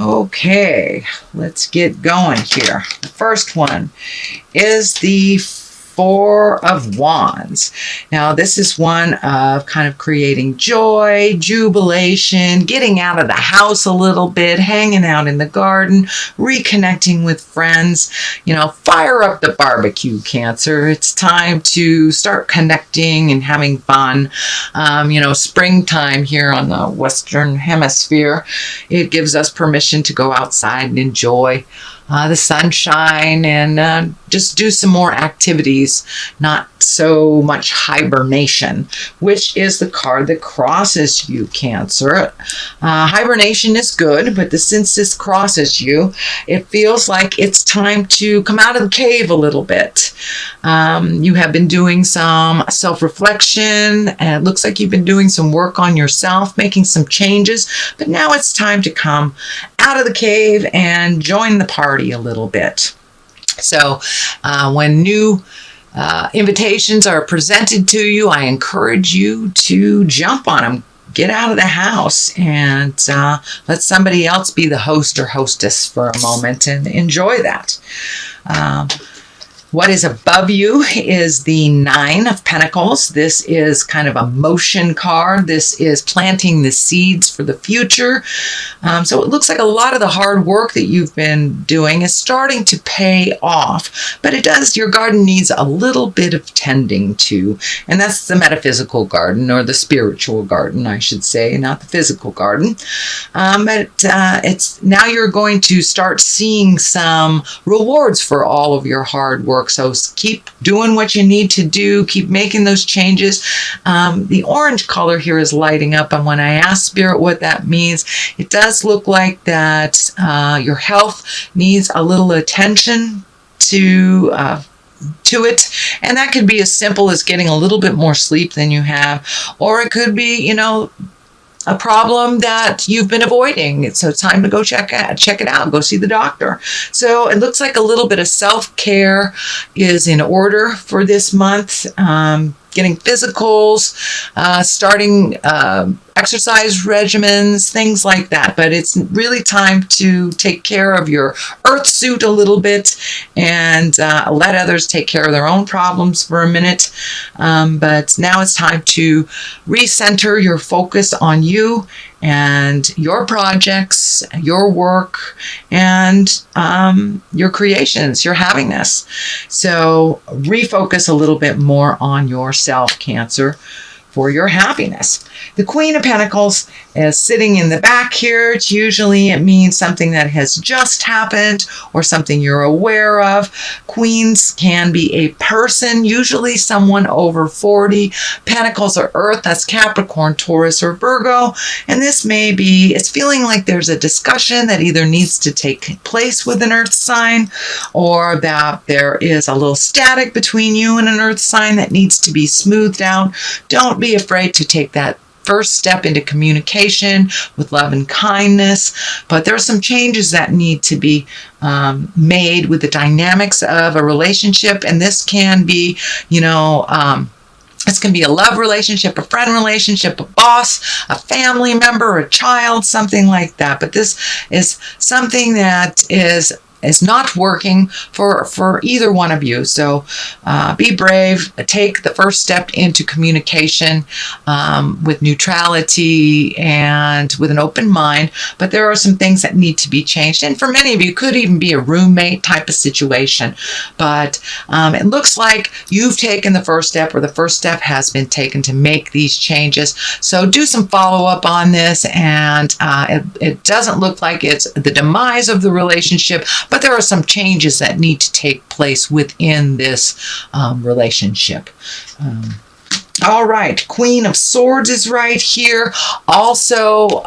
Okay, let's get going here. The first one is the Four of Wands. Now, this is one of kind of creating joy, jubilation, getting out of the house a little bit, hanging out in the garden, reconnecting with friends. Fire up the barbecue, Cancer. It's time to start connecting and having fun. Springtime here on the Western Hemisphere, it gives us permission to go outside and enjoy the sunshine and just do some more activities, not so much hibernation, which is the card that crosses you, Cancer. Hibernation is good, but since this crosses you, it feels like it's time to come out of the cave a little bit. You have been doing some self-reflection, and it looks like you've been doing some work on yourself, making some changes, but now it's time to come out of the cave and join the party a little bit. So when new invitations are presented to you, I encourage you to jump on them. Get out of the house and let somebody else be the host or hostess for a moment and enjoy that. What is above you is the Nine of Pentacles. This is kind of a motion card. This is planting the seeds for the future. So it looks like a lot of the hard work that you've been doing is starting to pay off. But your garden needs a little bit of tending to. And that's the metaphysical garden, or the spiritual garden, I should say, not the physical garden. It's now you're going to start seeing some rewards for all of your hard work. So keep doing what you need to do. Keep making those changes. The orange color here is lighting up. And when I ask Spirit what that means, it does look like that your health needs a little attention to it. And that could be as simple as getting a little bit more sleep than you have. Or it could be, a problem that you've been avoiding. So it's time to go check it out, go see the doctor. So it looks like a little bit of self-care is in order for this month. Getting physicals, starting exercise regimens, things like that. But it's really time to take care of your earth suit a little bit and let others take care of their own problems for a minute. But now it's time to recenter your focus on you and your projects, your work, and your creations, your happiness. So refocus a little bit more on yourself, Cancer, for your happiness. The Queen of Pentacles is sitting in the back here. It means something that has just happened or something you're aware of. Queens can be a person, usually someone over 40. Pentacles are Earth, that's Capricorn, Taurus, or Virgo. And this may be, it's feeling like there's a discussion that either needs to take place with an Earth sign, or that there is a little static between you and an Earth sign that needs to be smoothed out. Don't be afraid to take that first step into communication with love and kindness, but there are some changes that need to be made with the dynamics of a relationship, and this can be, this can be a love relationship, a friend relationship, a boss, a family member, a child, something like that. But this is something that is not working for either one of you. So be brave, take the first step into communication with neutrality and with an open mind. But there are some things that need to be changed. And for many of you, it could even be a roommate type of situation. But it looks like you've taken the first step, or the first step has been taken to make these changes. So do some follow-up on this, and it doesn't look like it's the demise of the relationship, but there are some changes that need to take place within this relationship. All right, Queen of Swords is right here. Also,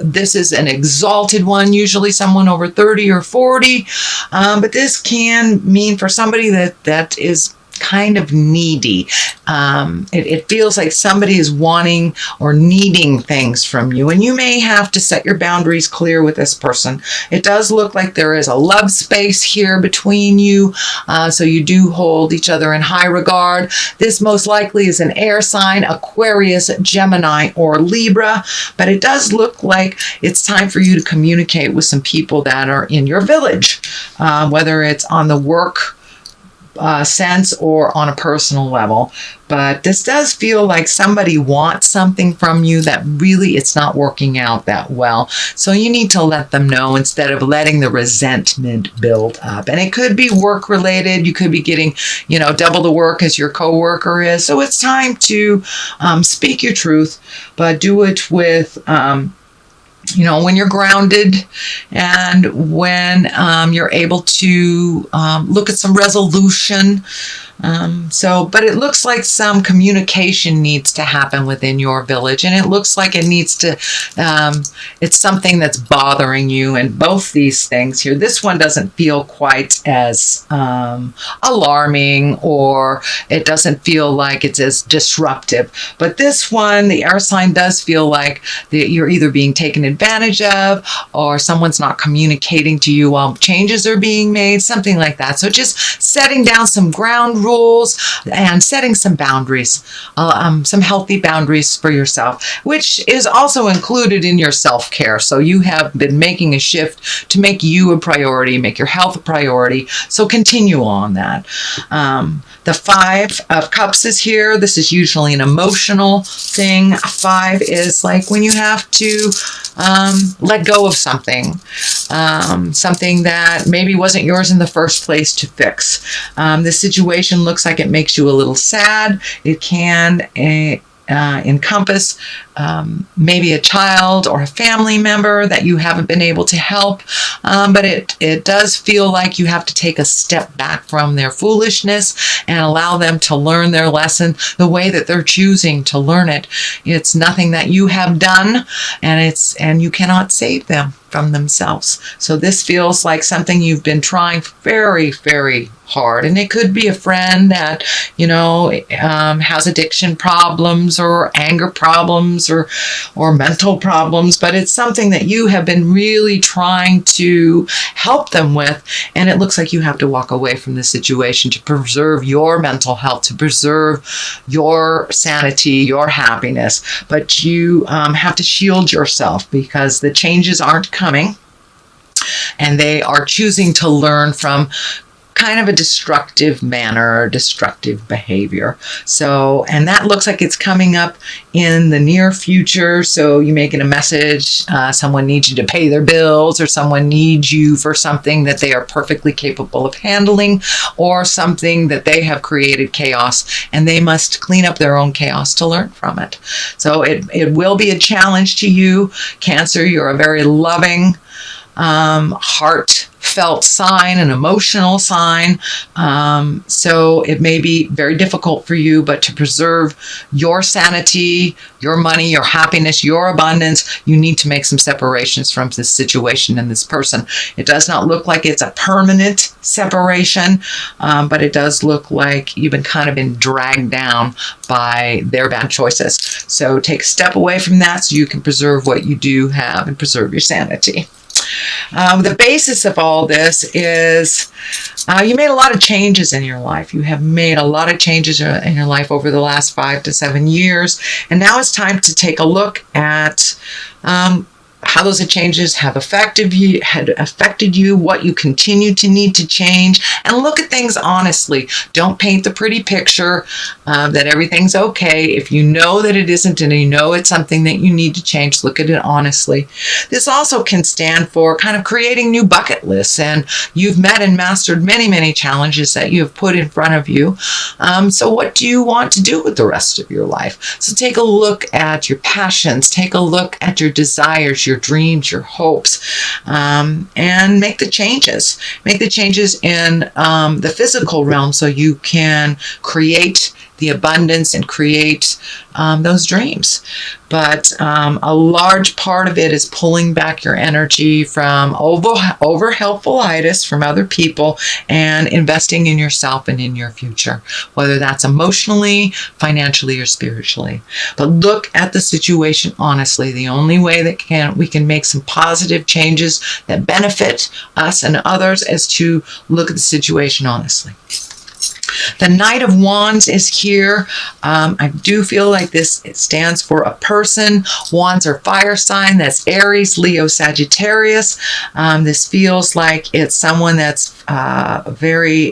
this is an exalted one, usually someone over 30 or 40. But this can mean for somebody that is kind of needy. It feels like somebody is wanting or needing things from you, and you may have to set your boundaries clear with this person. It does look like there is a love space here between you, so you do hold each other in high regard. This most likely is an air sign, Aquarius, Gemini, or Libra, but it does look like it's time for you to communicate with some people that are in your village, whether it's on the work sense or on a personal level. But this does feel like somebody wants something from you that really it's not working out that well. So you need to let them know instead of letting the resentment build up. And it could be work related. You could be getting, double the work as your coworker is. So it's time to speak your truth, but do it with when you're grounded and when you're able to look at some resolution. But it looks like some communication needs to happen within your village, and it looks like it needs to, it's something that's bothering you. And both these things here, this one doesn't feel quite as alarming, or it doesn't feel like it's as disruptive. But this one, the air sign, does feel like you're either being taken advantage of, or someone's not communicating to you while changes are being made, something like that. So just setting down some ground rules and setting some boundaries, some healthy boundaries for yourself, which is also included in your self-care. So you have been making a shift to make you a priority, make your health a priority. So continue on that. The 5 of Cups is here. This is usually an emotional thing. 5 is like when you have to let go of something, something that maybe wasn't yours in the first place to fix. This situation looks like it makes you a little sad. It can encompass maybe a child or a family member that you haven't been able to help, but it does feel like you have to take a step back from their foolishness and allow them to learn their lesson the way that they're choosing to learn it. It's nothing that you have done, and you cannot save them from themselves. So this feels like something you've been trying very, very hard. And it could be a friend that, has addiction problems or anger problems or mental problems, but it's something that you have been really trying to help them with. And it looks like you have to walk away from the situation to preserve your mental health, to preserve your sanity, your happiness. But you have to shield yourself because the changes aren't coming, and they are choosing to learn from kind of a destructive manner or destructive behavior. So, and that looks like it's coming up in the near future. So you may get a message, someone needs you to pay their bills, or someone needs you for something that they are perfectly capable of handling, or something that they have created chaos and they must clean up their own chaos to learn from it. So it will be a challenge to you, Cancer. You're a very loving, heartfelt sign, an emotional sign. So it may be very difficult for you, but to preserve your sanity, your money, your happiness, your abundance, you need to make some separations from this situation and this person. It does not look like it's a permanent separation, but it does look like you've been dragged down by their bad choices. So take a step away from that so you can preserve what you do have and preserve your sanity. The basis of all this is you made a lot of changes in your life. You have made a lot of changes in your life over the last 5 to 7 years. And now it's time to take a look at how those changes have affected you, what you continue to need to change, and look at things honestly. Don't paint the pretty picture that everything's okay. If you know that it isn't and you know it's something that you need to change, look at it honestly. This also can stand for kind of creating new bucket lists, and you've met and mastered many, many challenges that you have put in front of you. So what do you want to do with the rest of your life? So take a look at your passions, take a look at your desires, your dreams, your hopes, and make the changes. Make the changes in the physical realm so you can create the abundance and create those dreams. But a large part of it is pulling back your energy from over helpfulitis from other people and investing in yourself and in your future, whether that's emotionally, financially, or spiritually. But look at the situation honestly. The only way that we can make some positive changes that benefit us and others is to look at the situation honestly. The Knight of Wands is here. I do feel like this stands for a person. Wands are fire sign. That's Aries, Leo, Sagittarius. This feels like it's someone that's very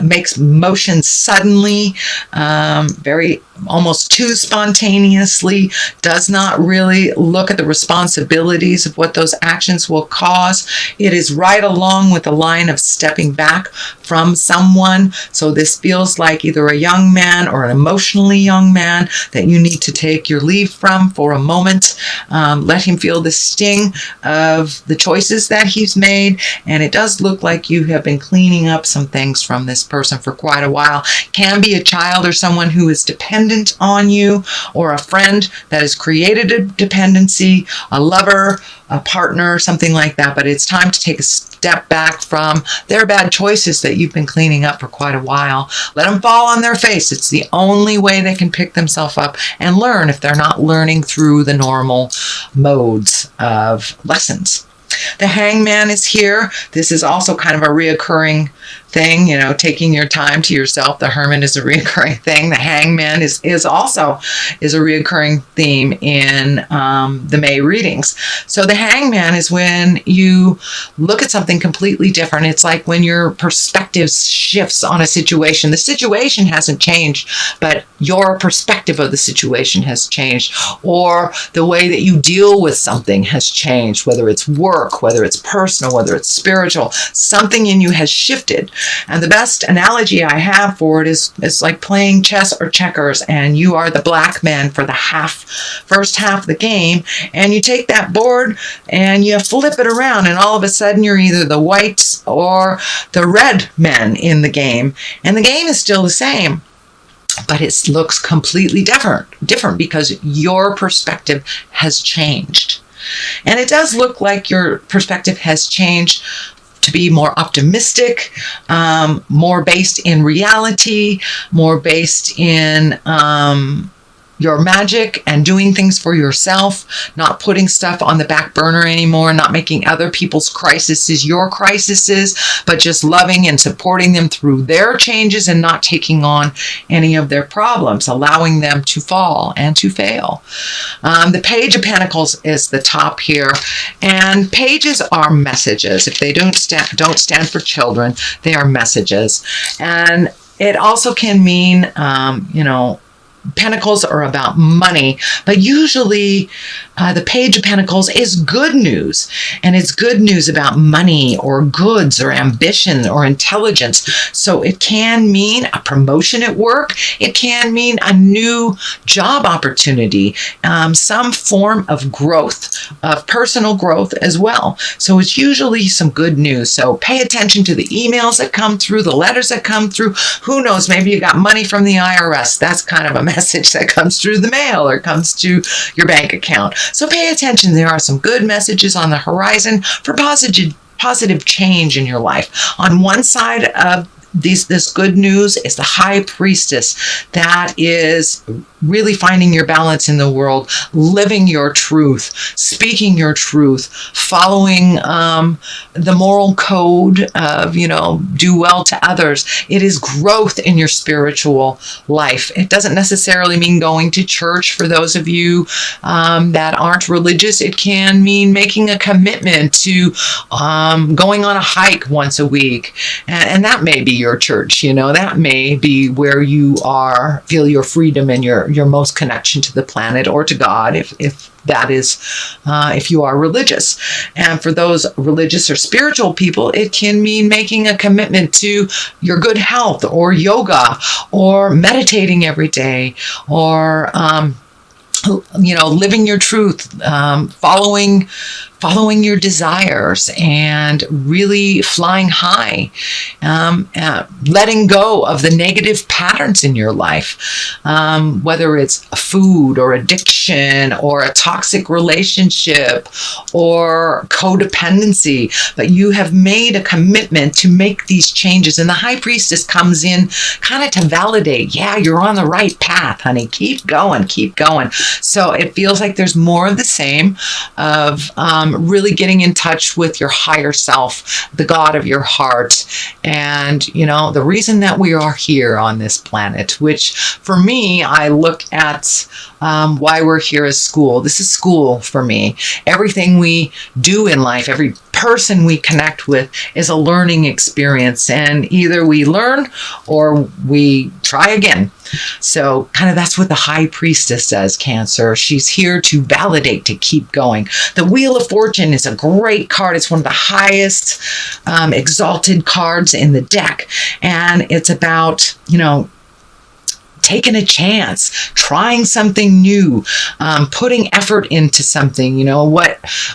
makes motion suddenly, very almost too spontaneously, does not really look at the responsibilities of what those actions will cause. It is right along with the line of stepping back from someone. So this feels like either a young man or an emotionally young man that you need to take your leave from for a moment. Let him feel the sting of the choices that he's made. And it does look like you have been cleaning up some things from this person for quite a while. Can be a child or someone who is dependent on you, or a friend that has created a dependency, a lover, a partner, something like that. But it's time to take a step back from their bad choices that you've been cleaning up for quite a while. Let them fall on their face. It's the only way they can pick themselves up and learn if they're not learning through the normal modes of lessons. The Hangman is here. This is also kind of a reoccurring thing, taking your time to yourself. The Hermit is a reoccurring thing. The Hangman is also a reoccurring theme in the May readings. So the Hangman is when you look at something completely different. It's like when your perspective shifts on a situation. The situation hasn't changed, but your perspective of the situation has changed, or the way that you deal with something has changed, whether it's work, whether it's personal, whether it's spiritual. Something in you has shifted. And the best analogy I have for it is like playing chess or checkers, and you are the black man for the first half of the game, and you take that board and you flip it around, and all of a sudden you're either the white or the red man in the game, and the game is still the same, but it looks completely different because your perspective has changed. And it does look like your perspective has changed to be more optimistic, more based in reality, more based in your magic and doing things for yourself, not putting stuff on the back burner anymore, not making other people's crises your crises, but just loving and supporting them through their changes and not taking on any of their problems, allowing them to fall and to fail. The Page of Pentacles is the top here, and pages are messages. If they don't stand for children, they are messages. And it also can mean, Pentacles are about money, but usually the Page of Pentacles is good news, and it's good news about money or goods or ambition or intelligence. So it can mean a promotion at work. It can mean a new job opportunity, some form of growth, of personal growth as well. So it's usually some good news. So pay attention to the emails that come through, the letters that come through. Who knows, maybe you got money from the IRS. That's kind of a message that comes through the mail or comes to your bank account. So pay attention. There are some good messages on the horizon for positive change in your life. On one side of this good news is the High Priestess. That is really finding your balance in the world, living your truth, speaking your truth, following the moral code of, do well to others. It is growth in your spiritual life. It doesn't necessarily mean going to church for those of you that aren't religious. It can mean making a commitment to going on a hike once a week. And that may be your church, that may be where you feel your freedom and your most connection to the planet or to God, if that is, if you are religious. And for those religious or spiritual people, it can mean making a commitment to your good health, or yoga, or meditating every day, or living your truth, following your desires, and really flying high, letting go of the negative patterns in your life, whether it's food or addiction or a toxic relationship or codependency. But you have made a commitment to make these changes, and the high priestess comes in kind of to validate, yeah, you're on the right path, honey. Keep going, keep going. So it feels like there's more of the same of really getting in touch with your higher self, the God of your heart. And, the reason that we are here on this planet, which for me, I look at why we're here as school. This is school for me. Everything we do in life, every person we connect with is a learning experience, and either we learn or we try again. So kind of that's what the high priestess does, Cancer. She's here to validate, to keep going. The Wheel of Fortune is a great card. It's one of the highest exalted cards in the deck, and it's about, taking a chance, trying something new, putting effort into something.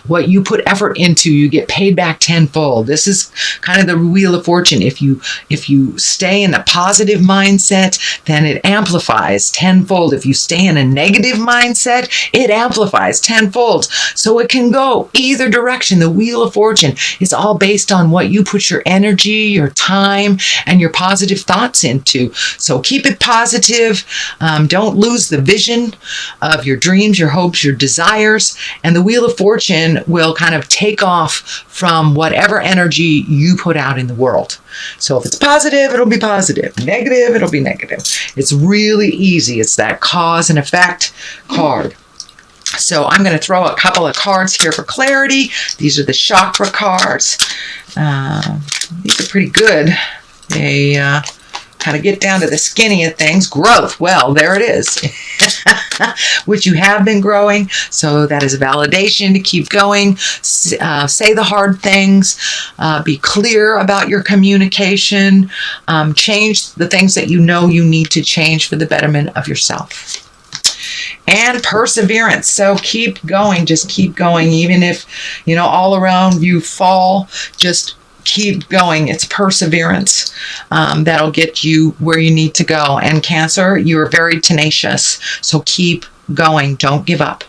What you put effort into, you get paid back tenfold. This is kind of the Wheel of Fortune. If you stay in a positive mindset, then it amplifies tenfold. If you stay in a negative mindset, it amplifies tenfold. So it can go either direction. The Wheel of Fortune is all based on what you put your energy, your time, and your positive thoughts into. So keep it positive. Don't lose the vision of your dreams, your hopes, your desires, and the Wheel of Fortune will kind of take off from whatever energy you put out in the world. So if it's positive, it'll be positive. Negative, it'll be negative. It's really easy. It's that cause and effect card. So I'm going to throw a couple of cards here for clarity. These are the chakra cards. These are pretty good. They kind of get down to the skinny of things. Growth. Well, there it is. Which you have been growing. So that is a validation to keep going. Say the hard things. Be clear about your communication. Change the things that you know you need to change for the betterment of yourself. And perseverance. So keep going. Just keep going. Even if, all around you fall, just keep going. It's perseverance that'll get you where you need to go. And Cancer, you are very tenacious. So keep going. Don't give up.